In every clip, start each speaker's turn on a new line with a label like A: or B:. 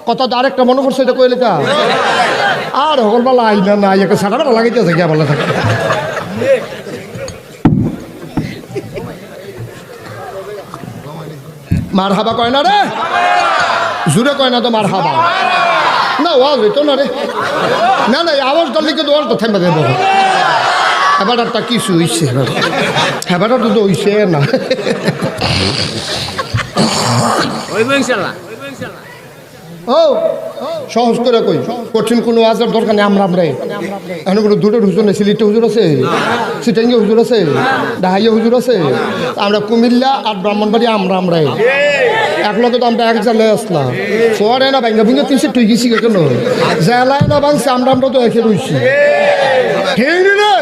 A: কত আরেকটা মনে করছে এটা কইলে তা আর হলবেলা আই না না একটা সাটাটা লাগাইতেছে গিয়া বলে থাকে মার হাবা কয় না রে জুড়ে কয় না তো মার হাবা না ওয়াজ হইতো না রে না না আওয়াজটা লিখে তো ওয়াজটা থামবে দেবো এবার একটা কিছু হইছে এবার তো হইছে না ও সহজ করে কই কঠিন কোনো আজার দরকার নেই আমরাই এখন কোনো দুটো হুজুর নেই সিলেটে হুজুর আছে সিটাঙ্গে হুজুর আছে ডাহাইয়া হুজুর আছে আমরা কুমিল্লা আর ব্রাহ্মণবাড়ি আমরাই এক লগে তো আমরা এক জায়গায় আসলাম পরে না ভাঙ্গা ভুঙ্গে 300 টুই গেছি কেন জেলায় না ভাঙছে আমরা তো একে রইছি ঠিক রে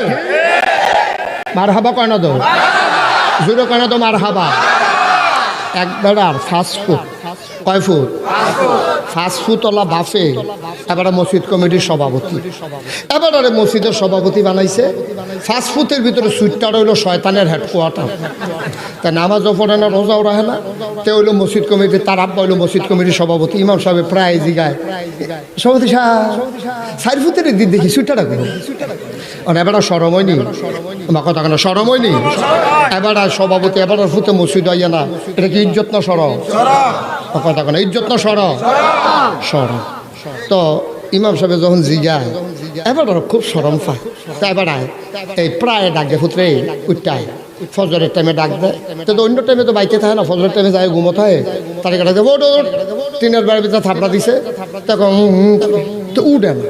A: মার হাবা কয় না তো জুড়ে কয় না তো মার হাবা একবার আর ফাস্টফুড কয় ফুট ফাস্টফুডওয়ালা বাফে এবারে মসজিদ কমিটির সভাপতি এবারে মসজিদের সভাপতি বানাইছে ফাস্টফুডের ভিতরে সুইটটা রইল শয়তানের হেডকোয়ার্টার তা নামাজও পড়ে না রোজাও রাখে না তে হইলো মসজিদ কমিটি তার আব্বা হইলো মসজিদ কমিটির সভাপতি ইমাম সাহেব প্রায় জিগায় সভাপতি সাইড ফুটের দিন দেখি সুইটটা করো এবার সরম হয়নি আমার কথা কেন সরম হয়নি এবার সভাপতি এবার ফুটে মসজিদ হইয়া না এটা কি ইজ্জত না সরম কথা কেন ইজ্জত না সরম সরম তো ইমাম সাহেব যখন জিগায় এবার খুব সরম পায় তা এবার এই প্রায় ডাক দেয় ফুটরে উঠটায় ফজরের টাইমে ডাক দেয় তো অন্য টাইমে তো বাইকে থাকে না ফজরের টাইমে যায় ঘুমোতে হয় তার কাটা দেবো টিনের বাড়ির ভিতরে থাপড়া দিছে তখন তো উঠে না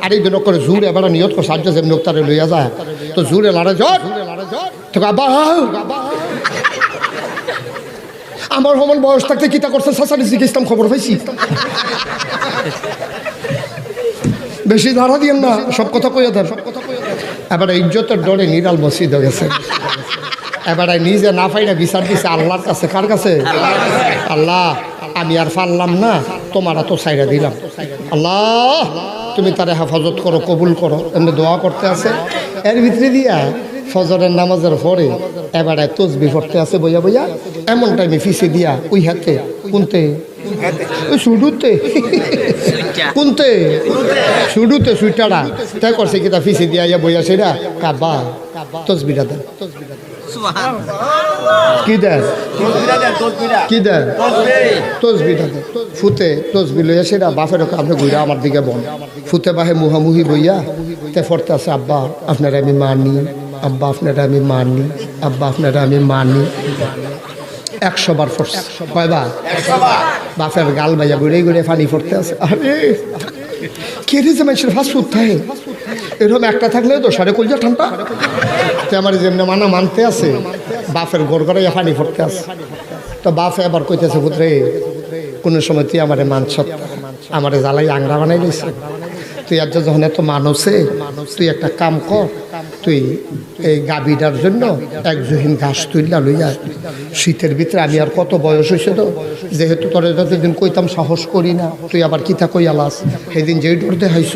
A: আর এই দিন করে জোরে এবার নিয়ত করে সাহায্য যেমন তারে লইয়া যায় তো জোরে লাড়ে ঝড় তো আব্বা আমার সমান বয়স থাকতে কিতা করছে সাসারি জিজ্ঞেস খবর পাইছি বেশি ধারা দিয়েন না সব কথা কইয়া দেন এবার ইজ্জতের ডরে নিরাল মসজিদ হয়ে গেছে এবার নিজে না পাইনা বিচার দিছে আল্লাহর কাছে কার কাছে আল্লাহ আমি আর পারলাম না তোমারা তো ছাইরা দিলাম আল্লাহ তুমি তারে হেফাজত করো কবুল করো এমনি দোয়া করতে আছে এর ভিতরে দিয়া ফজরের নামাজের পরে এবারে তসবি পড়তে আছে বইয়া বইয়া এমন টাইমে ফিসে দিয়া ওই হাতে কোনতে শুডুতে কোনতে শুডুতে সুইটারা তাই করছে কি তা ফিসে দিয়া ইয়া বইয়া সেটা কাবা তসবিটা দেন কি দেন কি দেন তসবিটা দেন ফুতে তসবি লইয়া সেটা বাপের আপনি ঘুরে আমার দিকে বল ফুতে বাহে মুহামুহি বইয়া তে পড়তে আছে আব্বা আপনারা আমি মানি আব্বা আপনারা আমি মানি আব্বা আপনারা আমি মানি 100 বার ফোর্স কয়বার বাপের গাল বাইয়া ঘুরে ঘুরে পানি পড়তে আছে আরে কে রে যে মানুষের ফাস্টফুড থাকে এরকম একটা থাকলে তো সাড়ে কলজা ঠান্ডা তো আমার যেমনি মানা মানতে আছে বাপের গোড় করে পানি পড়তে আছে তো বাপে আবার কইতেছে পুত্রে কোনো সময় তুই আমারে মানছ আমারে জ্বালাই আংরা বানাই দিয়েছে তুই আজ যখন এত মানুষে তুই একটা কাম কর তুই এই গাভীটার জন্য এক জহিন ঘাস তুইলা লইয়া শীতের ভিতরে আমি আর কত বয়স হয়েছে তো যেহেতু তোর যতদিন কইতাম সাহস করি না তুই আবার কিতা কই আলাস সেদিন যেই ডরতে হাইস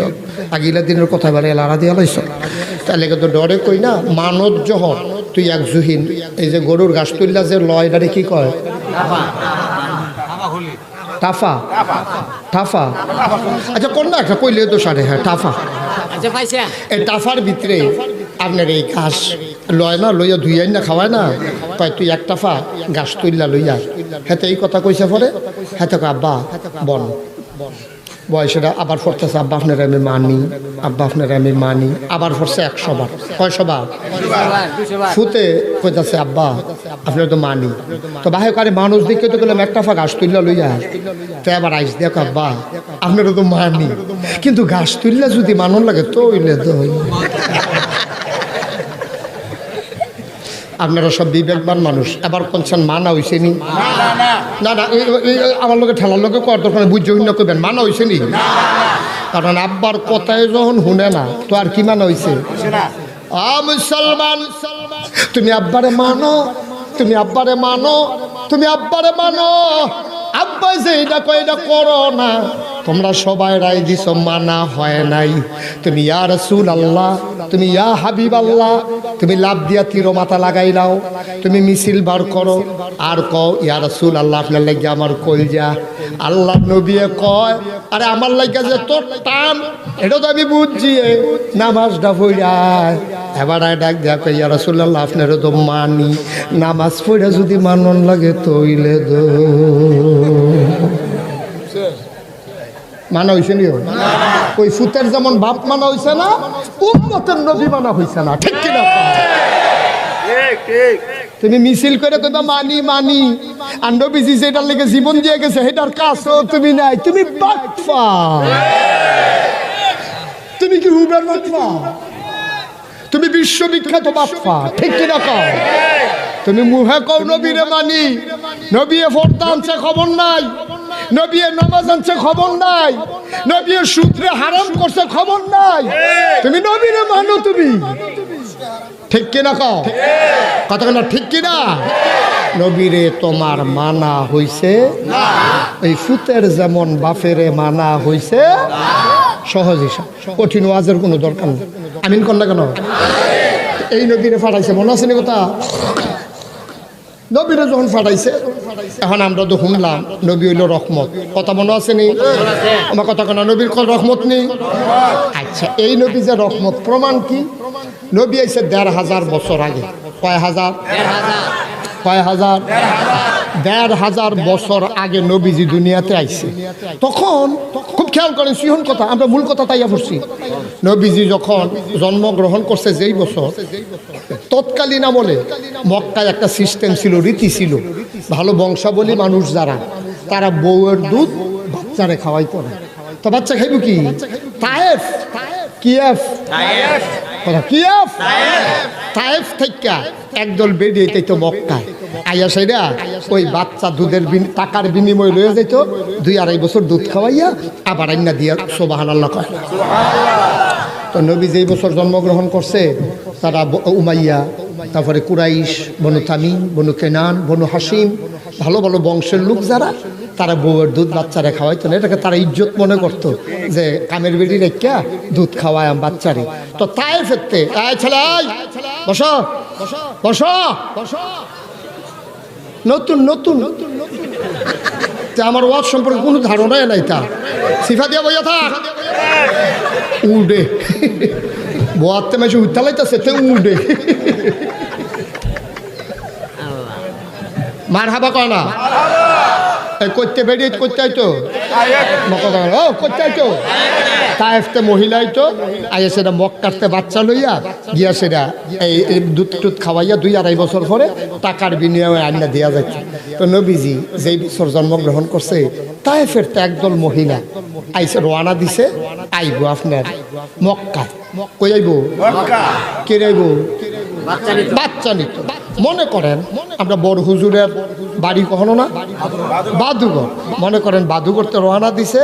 A: আগিলা দিনের কথা এবার এলারা দিয়ে আলাইস তাহলে তো ডরে কই না মানত যখন তুই এক জহিন এই যে গরুর ঘাস তুইলা যে লয় এটারে কি কয় টাফা টাফা আচ্ছা কোন না একটা কইলে তো সারে হ্যাঁ টাফা এই টাফার ভিতরে আপনার এই ঘাস লয় না লইয়া ধুইয়াই না খাওয়ায় না কয় তুই এক টাফা ঘাস তুইলা লইয়া হেতে এই কথা কইছে পরে হেতে আব্বা বল বয়সেরা আবার পড়তেছে আব্বা আপনারা আমি মানি আব্বা আপনারা আমি মানি আবার পড়ছে 100 বার কয়শো বার ফুতে কইতাছে আব্বা আপনারা তো মানি তো বাহে কারে মানুষ দেখে তো গেলাম একটা ফা ঘাস তুললা লইয়া তো আবার আইস দেখ আব্বা আপনারা তো মানি কিন্তু ঘাস তুললা যদি মানন লাগে তো হইলে তো আপনারা সব বিবেকবান মানুষ এবার কোনছেন মানা হইছে নি না না আমার লোকে ঠেলার লোকে কর দোকানে বুঝতে হইন করবেন মানা হইছে নি কারণ আব্বার কথায় যখন শুনে না তো আর কি মানা হইছে মুসলমান তুমি আব্বারে মানো তুমি আব্বারে মানো তুমি আব্বারে মানো আব্বা যে এটা কয় এটা করো না তোমরা সবাই রায় দিছ মানা হয় নাই। তুমি ইয়া রাসূলুল্লাহ, তুমি ইয়া হাবিবাল্লাহ, তুমি লাভ দিয়া তীর মাথা লাগাই নাও, তুমি মিছিল বার করো আর কও ইয়া রাসূলুল্লাহ আপনার লাগি আমার কলজা। আল্লাহ নবী কয় আরে আমার লাগি যে তোর টান এটা তো আমি বুঝছি, নামাজটা পড়া এবার ডাক দেয়া কই ইয়া রাসূলুল্লাহ আপনারও তো মানি, নামাজ পড়া যদি মানন লাগে তইলে দো। মানা হয়েছে নি? ওই সুতের যেমন বাপ মানা হয়েছে না, উম্মতের নবী মানা হয়েছে না, ঠিক কিনা? তুমি মিছিল করে কইবা মানি মানি, আর নবীজি যেটার লেগে জীবন দিয়ে গেছে সেটার কাজও তুমি নাই, তুমি বাটফা। তুমি কি হুবের বাটফা? তুমি বিশ্ববিখ্যাত বাটফা, ঠিক কিনা কও? তুমি মুহে কও নবীরে মানি, নবী ফরদা আনছে খবর নাই, নবী নামাজ আনছে খবর নাই, নবী সূত্রে হারাম করছে খবর নাই, তুমি নবীরে মানো, তুমি ঠিক কিনা কও? কথা না ঠিক কিনা? নবীরে তোমার মানা হইছে না, এই ফুতের যেমন বাফেরে মানা হইছে সহজ হিসাব, কঠিন ওয়াজের কোনো দরকার নেই। আমিন কর না কেন? এই নবীরে ফাটাইছে, মনে আছে নি কথা? নবীরে যখন ফাটাইছে এখন আমরা তো শুনলাম নবী হইল রহমত, কথা মনে আছে নি? আমার কথা কেন নবীর রহমত নেই? আচ্ছা এই নবী যে রহমত প্রমাণ কি? নবী আইছে ১৫০০ বছর আগে। কয় হাজার? কয় হাজার? ১৫০০ বছর আগে নবীজি দুনিয়াতে আইছে। তখন খুব খেয়াল করেন সিহন কথা, আমরা মূল কথা তাইয়া পড়ছি। নবীজি যখন জন্মগ্রহণ করছে যেই বছর, তৎকালীন আমলে মক্কায় একটা সিস্টেম ছিল, রীতি ছিল, ভালো বংশাবলী মানুষ যারা তারা বউয়ের দুধ বাচ্চারে খাওয়াইতো না। তো বাচ্চা খাইব কি? তায়েফ, কিয়েফ, কিয়েফ, তায়েফ থেকে একদল বেরিয়ে যেত মক্কায়, আইয়া সাইরা ওই বাচ্চা দুধের টাকার বিনিময় লয়ে যেত, ২-২.৫ বছর দুধ খাওয়াইয়া আবার আইনা দিয়া সুবহানাল্লাহ কয়। তো নবী যেই বছর জন্মগ্রহণ করছে তারা উমাইয়া, তারপরে কুরাইশ, বনু তামিম, বনু কেনান, বনু হাসিম, ভালো ভালো বংশের লোক যারা, তারা বউয়ের দুধ বাচ্চারে খাওয়াইতো না। এটাকে তারা ইজ্জত মনে করতো যে কামের বেড়ি রেখা দুধ খাওয়ায় বাচ্চারে। তো তাই ফেরতে ছেলে বসো বসো বসো, নতুন নতুন আমার ওয়াজ সম্পর্কে কোনো ধারণাই নাই, তা সিফা দিয়া বইয়া থাক উডে বোয়াতে মাসে উত্তালাইতেছে তে উডে মার হাবা কয় না করতে বেরিয়ে করতে আইতো ও করতে আইতো তাইফতে মহিলা আইতো আইয়া সেটা মক্কাতে বাচ্চা লইয়া গিয়া সেটা এই দুধ টুধ খাওয়াইয়া ২-২.৫ বছর পরে টাকার বিনিময়ে আইনা দেওয়া যাচ্ছে। তো নবীজি যেই বছর জন্মগ্রহণ করছে তাইফের তো একদল মহিলা আইসে রওনা দিছে, আইব আপনার মক্কায়। কই আইব? কে আইব? বাচ্চা নিত। মনে করেন আমরা বড় হুজুরের বাড়ি কখনো না বাদুঘর, মনে করেন বাদুঘরতে রওনা দিছে,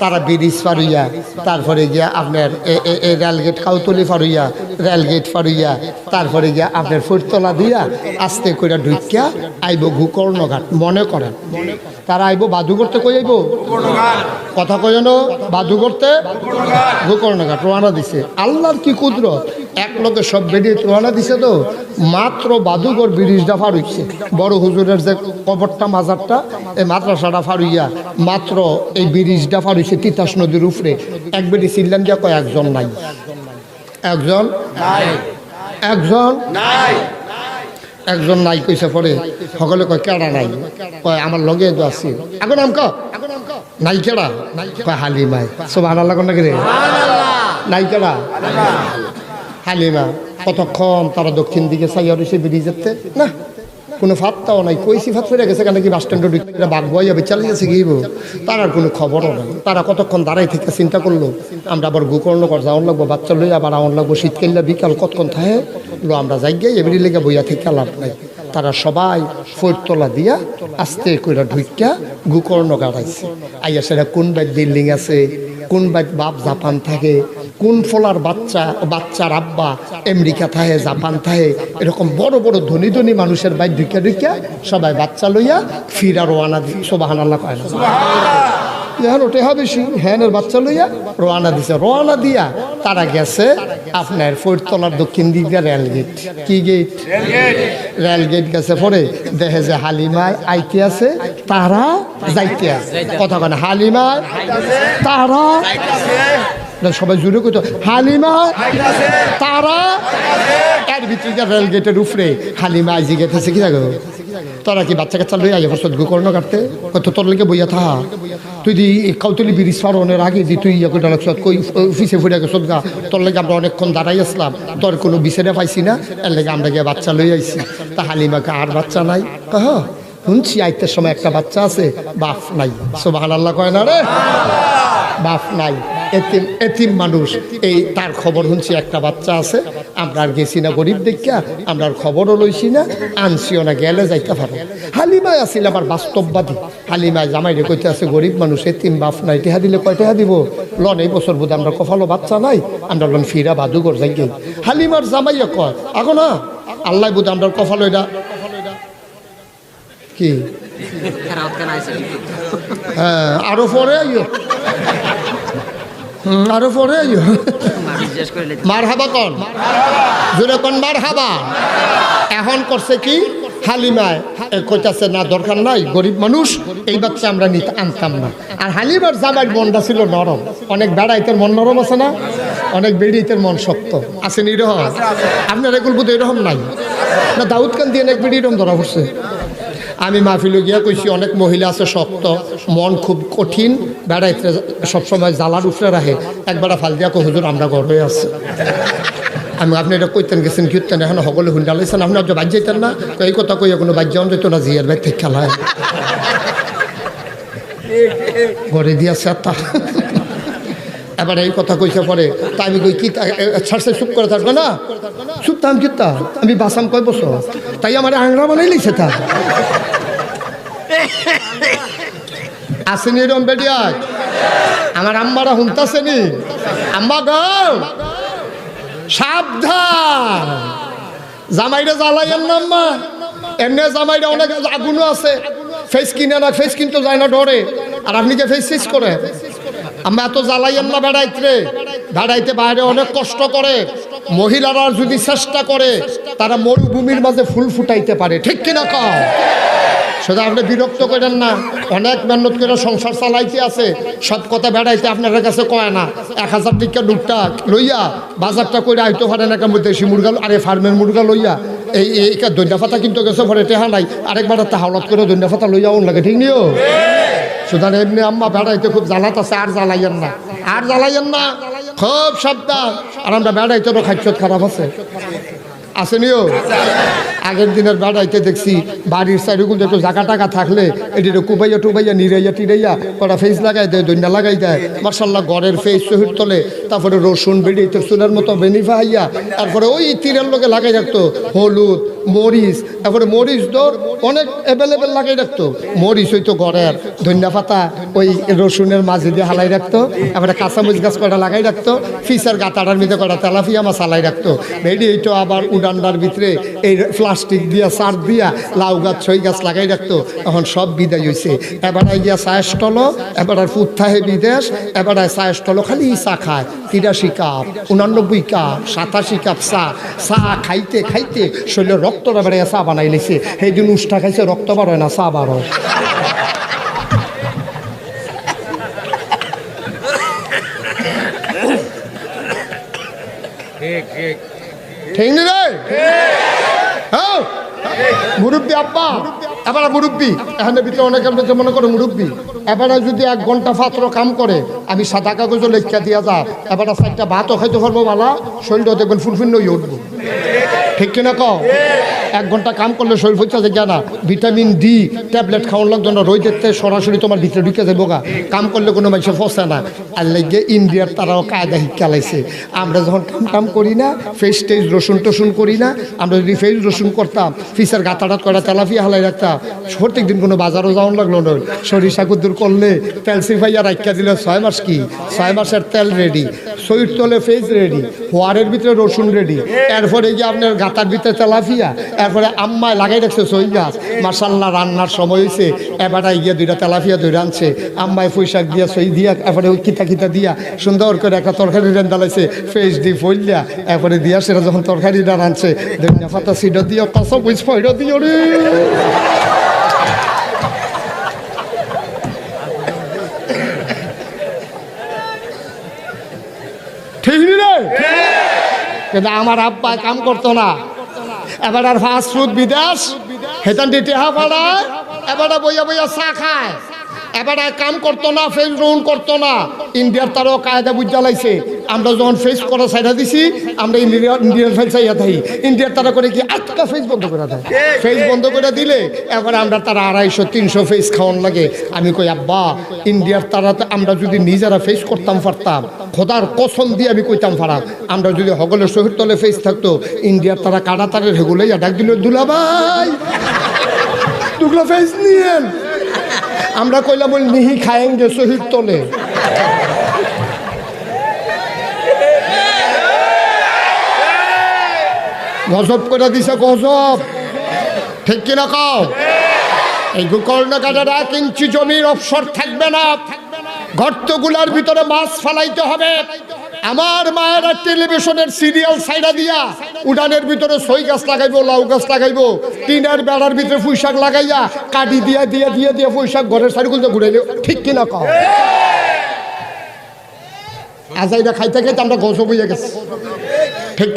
A: তারা ব্রিজ ফারুইয়া, তারপরে গিয়া আপনার রেলগেট কাউতলি ফারুইয়া, রেলগেট ফারুইয়া, তারপরে গিয়া আপনার ফুরতলা দিয়া আস্তে করে ঢুকিয়া আইব গোকর্ণঘাট। মনে করেন তারা আইব বাদুঘরতে, কই আইব? কথা কই যেন বাদুঘরতে গোকর্ণঘাট রওনা দিছে। আল্লাহর কি কুদরত, এক লোকে সব বেরিয়ে রওনা দিছে। তো মাত্র বাদুঘর ব্রিজটা ফার হইছে, বড় হুজুরের যে কবরটা মাজারটা এই মাদ্রাসাটা ফারুইয়া মাত্র এই ব্রিজটা ফার হইছে তিতাস নদীর উপরে। এক বেটি চিল্লান দিয়া কয় একজন নাই, একজন একজন একজন নাই কইছে। পরে সকলে কয় কেডা নাই? কয় আমার লগে তো আসি। আগে নাম ক নাই কেডা? কয় হালিমাই। সুবহানাল্লাহ কোন নাকি রে? নাই কেডা? হালিমা। কতক্ষণ তারা দক্ষিণ দিকে চাইয়া রয়েছে ব্রিজেতে, না কোনো ফাত্তাও নাই। কই সিফাত ফিরে গেছে কেন কি বাস স্ট্যান্ডে ঢুকে বাঘ বইয়া চালিয়ে গেছে গিয়েব, তার আর কোনো খবরও নাই। তারা কতক্ষণ দাঁড়াই থেকে চিন্তা করলো আমরা আবার গোকর্ণঘাট যাওয়ার লাগবো, বাচ্চা লইয়া আবার আমার লাগবো, শীতকাল্লা বিকাল কতক্ষণ থাকে লো আমরা যাই গিয়ে এবারে লেগে বইয়া থেকে লাভ নাই। তারা সবাই ফোরতলা দিয়া আস্তে করে ঢুকিয়া গোকর্ণঘাট আইছে। আইয়া সেটা কোন বাইর বিল্ডিং আছে, কোন বাইর বাপ জাপান থাকে, কোন ফলার বাচ্চার আব্বা আমেরিকা থাকে, জাপান থাকে, এরকম বড় বড় ধনী ধনী মানুষের বাইর ঢুকিয়া ঢুকিয়া সবাই বাচ্চা লইয়া ফিরা রওনা দি। সুবহানাল্লাহ কয় না? এখন টেহা বেশি হ্যানের বাচ্চা লইয়া রওনা দিছে। রওনা দিয়া তারা গেছে আপনার ফরিদতলার দক্ষিণ দিকে রেলগেট। কি গেট? রেলগেট গেছে। পরে দেখে যে হালিমা আইতে আছে, তারা যাইতে আছে। কথা কেন? হালিমা তারা, সবাই জুড়ে কইতো হালিমা তারা। এর ভিতরে রেলগেটের উপরে হালিমা আইজি গেতেছে। কি জানো তোরা কি বাচ্চা কাচ্চা লই আগে ফসদ গোকর্ণ কাটতে? কত তোর লেগে বইয়া থাহা, তুই দি কাউতলি ব্রিজ পারনের আগে দি তুই ইয়ে করে রাখছ, কই ফিসে ফুটে গেছ গা। তোর লেগে আমরা অনেকক্ষণ দাঁড়াই আসলাম, তোর কোনো বিচারে পাইছি না, এর লেগে আমরা গিয়ে বাচ্চা লই আইছি। তা হালিমাকে আর বাচ্চা নাই? হ্যাঁ শুনছি আইতের সময় একটা বাচ্চা আছে, বাপ নাই। সুবহানাল্লাহ কয় না রে? বাপ নাই, এতিম, এতিম মানুষ। এই তার খবর শুনছি একটা বাচ্চা আছে। আমরা আর গেছি না গরিব দেখিয়া, আমরা আর খবরও লইছি না, আনছিও না, গেলে যাইতে পারো। হালিমায় আসিল আবার বাস্তববাদী। হালিমায় জামাইরে কইতে আছে গরিব মানুষ, এতিম বাপ নাই, টেহা দিলে কয় টাকা দিব? লন এই বছর বোধ আমরা কফালো বাচ্চা নাই, আমরা লন ফিরা বাদুগর যাই। হালিমার জামাইয়া কয় আগো না আল্লাহ বোধ আমরা কফালো এটা কি? হ্যাঁ আরো পরে আইও, আরো পরে আইও। মার হাবা কন, জোরে কন মার হাবা। এখন করছে কি হালিমায় কইতাছে না দরকার নাই, গরিব মানুষ, এই বাচ্চা আমরা নিতে আনতাম না। আর হালিমার জামাইয়ের মনটা ছিল নরম। অনেক বেড়াইতের মন নরম আছে না, অনেক বেড়িতের মন শক্ত আছে। এরকম আপনার এগুলো বোধ এরকম নাই না? দাউদ খান দিয়ে অনেক বেড়ি এরকম ধরা পড়ছে। আমি মাহফিলে গিয়া কইছি অনেক মহিলা আছে শক্ত, মন খুব কঠিন, বেড়াইতে সবসময় জ্বালার উফরে রাখে। একবার ফাল দিয়া কো হুজুর আমরা ঘর হয়ে আছে। আমি আপনি এটা কইতেন গেছেন কীর্তেন, এখন সকলে হুন্ডা লাইছেন, আপনি আজ বাজ যাইতেন না? তো এই কথা কইয়া কোনো বাজ্য যেত না, জিয়ার বাইর থেকে খেলায় ঘরে দিয়া সেতা। এবার এই কথা কইছে পরে তা আমি কই কি ছাড়ছে চুপ করে থাকবে না? চুপ তাম কিতা আমি বাসাম কয় বছর, তাই আমার আংরা বানাই লিখছে। তা আসেনি এরম বেডিয়া আমার আম্মারা হুনতাছেনি। আম্মা গাও সাবধান, জামাইরে জ্বালাইয়েন না আম্মা। এমনি জামাইরে অনেক আগুনও আছে, ফেস কিনে না, ফেস কিনতে যায় না ডরে। আর আপনি যে ফেস ফেস করে আমরা এত জ্বালাইয়েন না। বেড়াইতে বেড়াইতে বাইরে অনেক কষ্ট করে। মহিলারা যদি চেষ্টা করে তারা মরুভূমির মাঝে ফুল ফুটাইতে পারে, ঠিক কিনা কও? সেটা আপনি বিরক্ত করেন না, অনেক মেহনত করে সংসার চালাইতে আছে। সব কথা বেড়াইতে আপনার কাছে কয় না। 1000 টিকা লুটটা লইয়া বাজারটা করে আইতে পারেন একটা দেশি মুরগা, আরে ফার্মের মুরগা লইয়া এই দৈন্যা ফাতা কিন্তু গেছে পরে টেহা নাই, আরেকবার একটা হাওলাত করে দৈন্যা ফাতা লইয়া ওন লাগে, ঠিক নিও? সুতরাং এমনি আম্মা বেড়াইতে খুব জ্বালাত আছে, আর জ্বালাইয়েন না, আর জ্বালাইয়েন না, খুব সাবধান। আর আমরা বেড়াইতেও খাদ্য খারাপ আছে, আসেনিও? আগের দিনের বেড়াইতে দেখছি বাড়ির সাইডগুলো একটু জায়গা টাকা থাকলে এটি কুবাইয়া টুবাইয়া নিরাইয়া টিরাইয়া কটা ফেস লাগাই দেয়, দৈন্যা লাগাই দেয়। মার্শাল্লাহ ঘরের ফেস শহীদ তোলে। তারপরে রসুন বেড়িতে চুলের মতো বেনিফা হাইয়া, তারপরে ওই তীরের লোকে লাগাই রাখতো হলুদ মরিচ। তারপরে মরিচ তো অনেক অ্যাভেলেবেল লাগাই রাখতো। মরিচ হইতো ঘরের, ধনিয়া পাতা ওই রসুনের মাঝে দিয়ে হালাই রাখতো। তারপরে কাঁচামরিচ গাছ কটা লাগাই রাখতো। ফিসের গাতাটার মধ্যে কটা তেলাপিয়া মাছ হালাই রাখতো। বেডি এইটো আবার উডান্ডার ভিতরে এই প্লাস্টিক দিয়া সার দিয়া লাউ গাছ ছই গাছ লাগাই রাখতো। এখন সব বিদায় হয়েছে। এবার গিয়া চায়ের স্টল, এবার আর ফুটথাহে বিদেশ, এবার চায়ের স্টল খালি চা খায়। 83 কাপ, 89 কাপ, 87 কাপ চা খাইতে খাইতে শরীরের রক্তটা বেড়ে চা বানাই লেছে। সেই দিন উষ্টা খাইছে, রক্ত বার হয় না, চা বার হয়। ঠিক নি রে? হ্যাঁ মুরব্বী আব্বা, এবার মুরব্বী এখানে ভিতরে অনেকের মধ্যে মনে করে মুরব্বী। এবারে যদি 1 ঘন্টা পাত্র কাম করে, আমি সাদা কাগজও লেখা দিয়া যা, এবারে 4টা ভাতও খাইতে পারবো মালা, শরীরটা দেখবেন ফুলফিন্ন হয়ে উঠবো, ঠিক কিনা কও? 1 ঘন্টা কাম করলে শরীর ফুটছে যে না, ভিটামিন ডি ট্যাবলেট খাওয়ার লাগতো না, রোদ দেখতে সরাসরি তোমার ভিতরে ঢুকে যাবো গা। কাম করলে কোনো মানুষের ফসে না। আর লেগে ইন্ডিয়ার তারাও কায়দা শিক্ষা লাইছে। আমরা যখন কাম করি না, ফেস টেস রসুন টসুন করি না, আমরা যদি ফেস রসুন করতাম, ফিসের গাতাটাত করে তেলাপিয়া হালাই রাখতাম, প্রত্যেক দিন কোনো বাজারও যাওয়ান লাগলো না। সরিষা কুদ্দুর করলে তেল সিফাইয়া রাখা দিলে 6 মাস কি 6 মাসের তেল রেডি, শরীর তলে ফেস রেডি, হোয়ারের ভিতরে রসুন রেডি, এরপরে গিয়ে আপনার গাতার ভিতরে তেলাপিয়া, এরপরে আম্মায় লাগাই রাখছে সই গাছ মার্শাল্লাহ রান্নার সময় হয়েছে এবারটা গিয়ে দুইটা তেলাপিয়া ধরে আনছে আম্মায় পুঁইশাক দিয়া সই দিয়া এরপরে ওই কিতা দিয়া সুন্দর করে একটা তরকারি রেন্দালাইছে ফেস দি ফইলিয়া এরপরে দিয়া সেটা যখন তরকারিটা রাঁধছে ধনিয়া পাতা সিডা দিয়া কাঁচা বুঝ ফয়টা দিও রে ঠিক রে কিন্তু আমার আব্বা কাম করতো না এবার আর ফাস্ট ফুড বিদেশ হেতান দিতে পাড়ায় এবার বইয়া বইয়া চা খায় এবার কাম করতো না ফেস রোন করতো না ইন্ডিয়ার তারও কায়দা বুঝ জ্বালাইছে আমরা যখন ফেস করা সাইডা দিছি আমরা ইন্ডিয়ান ফেস চাইয়া থাকি ইন্ডিয়ার তারা করে কি আটটা ফেস বন্ধ করে দেয় ফেস বন্ধ করে দিলে এবার আমরা তারা 250-300 ফেস খাওয়ান লাগে আমি কই আব্বা ইন্ডিয়ার তারাতে আমরা যদি নিজেরা ফেস করতাম পারতাম খোদার কসম দিয়ে আমি কইতাম পারাম আমরা যদি হগলের শহীদ তলে ফেস থাকতো ইন্ডিয়ার তারা কাটা তারের হেগুলোই ডাক দিল দুলাভাই দুগলা ফেস নিয়েন আমরা কইলাম বল নিহি খায়েঙ্গে শহীদ তলে গজব করে দিছে গজব ঠিক কিনা কও এই কর্ণকাটার 1 ইঞ্চি জমির অবসর থাকবে না গর্তগুলার ভিতরে মাছ ফালাইতে হবে আমার মায়েরা টেলিভিশনের সিরিয়াল সাইডা দিয়া উড়ানের ভিতরে সই গাছ লাগাইবো লাউ গাছ লাগাইবো টিনের বেড়ার ভিতরে পুঁইশাক লাগাইয়া কাটি দিয়া দিয়া দিয়া দিয়া পুঁইশাক ঘরের সাইডগুলো ঘুরাইলেও ঠিক কিনা কও আজাইরা খাইতে খাইতে আমরা গজব হইয়া গেছি ঠিক